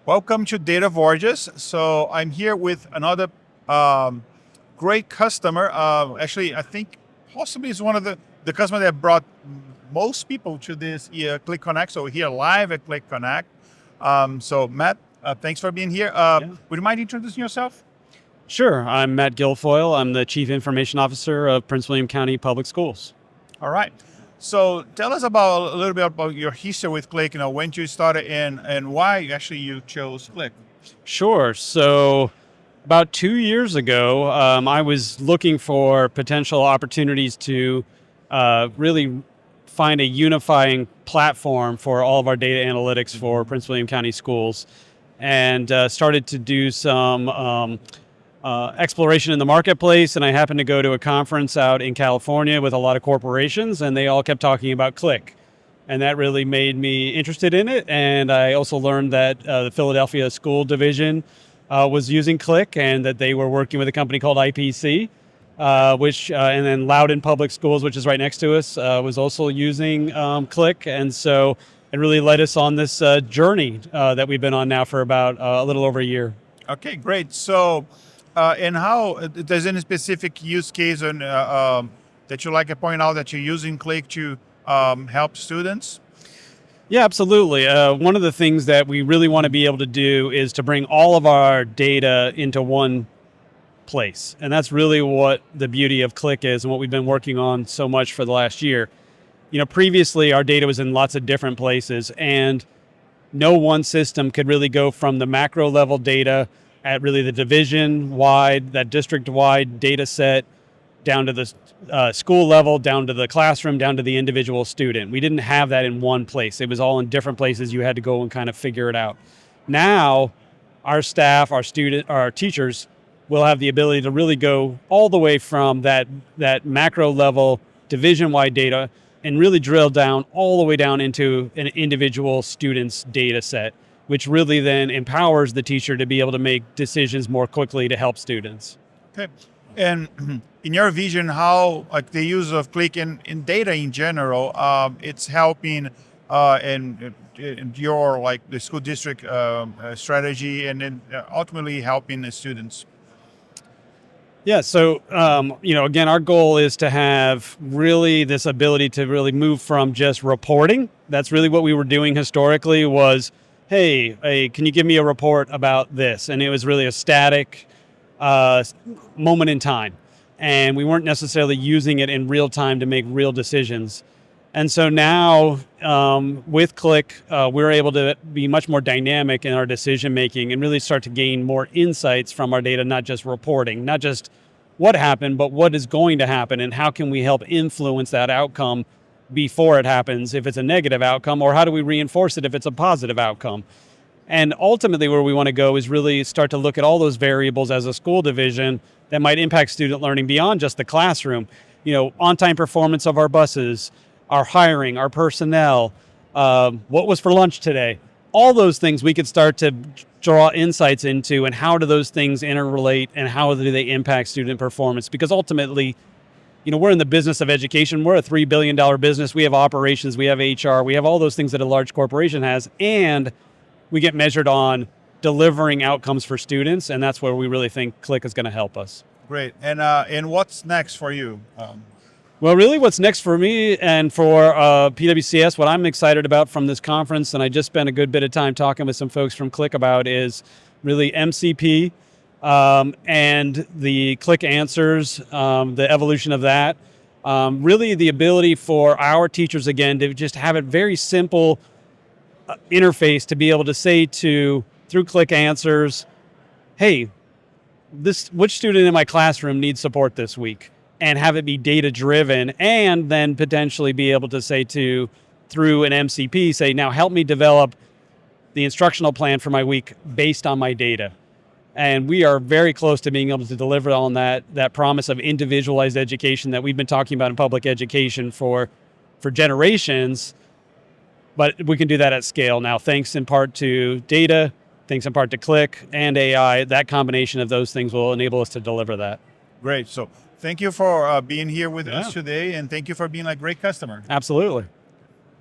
Welcome to Data Voyagers. So I'm here with another great customer. Actually, I think possibly is one of the customers that brought most people to this Qlik Connect. So we're here live at Qlik Connect. So Matt, thanks for being here. Would you mind introducing yourself? Sure. I'm Matt Guilfoyle. I'm the Chief Information Officer of Prince William County Public Schools. All right. So tell us a little bit about your history with Qlik, when you started and why actually you chose Qlik. Sure. So about 2 years ago, I was looking for potential opportunities to really find a unifying platform for all of our data analytics for Prince William County schools, and started to do some exploration in the marketplace. And I happened to go to a conference out in California with a lot of corporations, and they all kept talking about Qlik. And that really made me interested in it. And I also learned that the Philadelphia School Division was using Qlik, and that they were working with a company called IPC, and then Loudoun Public Schools, which is right next to us, was also using Qlik. And so it really led us on this journey that we've been on now for about a little over a year. Okay, great. So, and how, there's any specific use case that you like to point out that you're using Qlik to help students? Yeah, absolutely. One of the things that we really want to be able to do is to bring all of our data into one place. And that's really what the beauty of Qlik is, and what we've been working on so much for the last year. Previously our data was in lots of different places, and no one system could really go from the macro level data at really the division-wide, that district-wide data set, down to the school level, down to the classroom, down to the individual student. We didn't have that in one place. It was all in different places. You had to go and kind of figure it out. Now, our staff, our teachers will have the ability to really go all the way from that macro level, division-wide data, and really drill down all the way down into an individual student's data set, which really then empowers the teacher to be able to make decisions more quickly to help students. Okay. And in your vision, how the use of Qlik in data in general, it's helping in your the school district strategy, and then ultimately helping the students? Yeah, so again, our goal is to have really this ability to really move from just reporting. That's really what we were doing historically, was, hey, can you give me a report about this? And it was really a static moment in time. And we weren't necessarily using it in real time to make real decisions. And so now with Qlik, we're able to be much more dynamic in our decision making and really start to gain more insights from our data, not just reporting, not just what happened, but what is going to happen, and how can we help influence that outcome before it happens if it's a negative outcome, or how do we reinforce it if it's a positive outcome? And ultimately where we want to go is really start to look at all those variables as a school division that might impact student learning beyond just the classroom. On-time performance of our buses, our hiring, our personnel, what was for lunch today. All those things we could start to draw insights into, and how do those things interrelate, and how do they impact student performance? Because ultimately, we're in the business of education. We're a $3 billion business. We have operations, we have HR, we have all those things that a large corporation has, and we get measured on delivering outcomes for students, and that's where we really think Qlik is going to help us. Great. And what's next for you? Well, really what's next for me and for PWCS, what I'm excited about from this conference, and I just spent a good bit of time talking with some folks from Qlik about, is really MCP and the Qlik Answers, the evolution of that. Really the ability for our teachers, again, to just have a very simple interface to be able to say through Qlik Answers, hey, which student in my classroom needs support this week? And have it be data driven, and then potentially be able to say through an MCP, say, now help me develop the instructional plan for my week based on my data. And we are very close to being able to deliver on that promise of individualized education that we've been talking about in public education for generations. But we can do that at scale now, thanks in part to data, thanks in part to Qlik and AI. That combination of those things will enable us to deliver that. Great. So thank you for being here with us today, and thank you for being a great customer. Absolutely.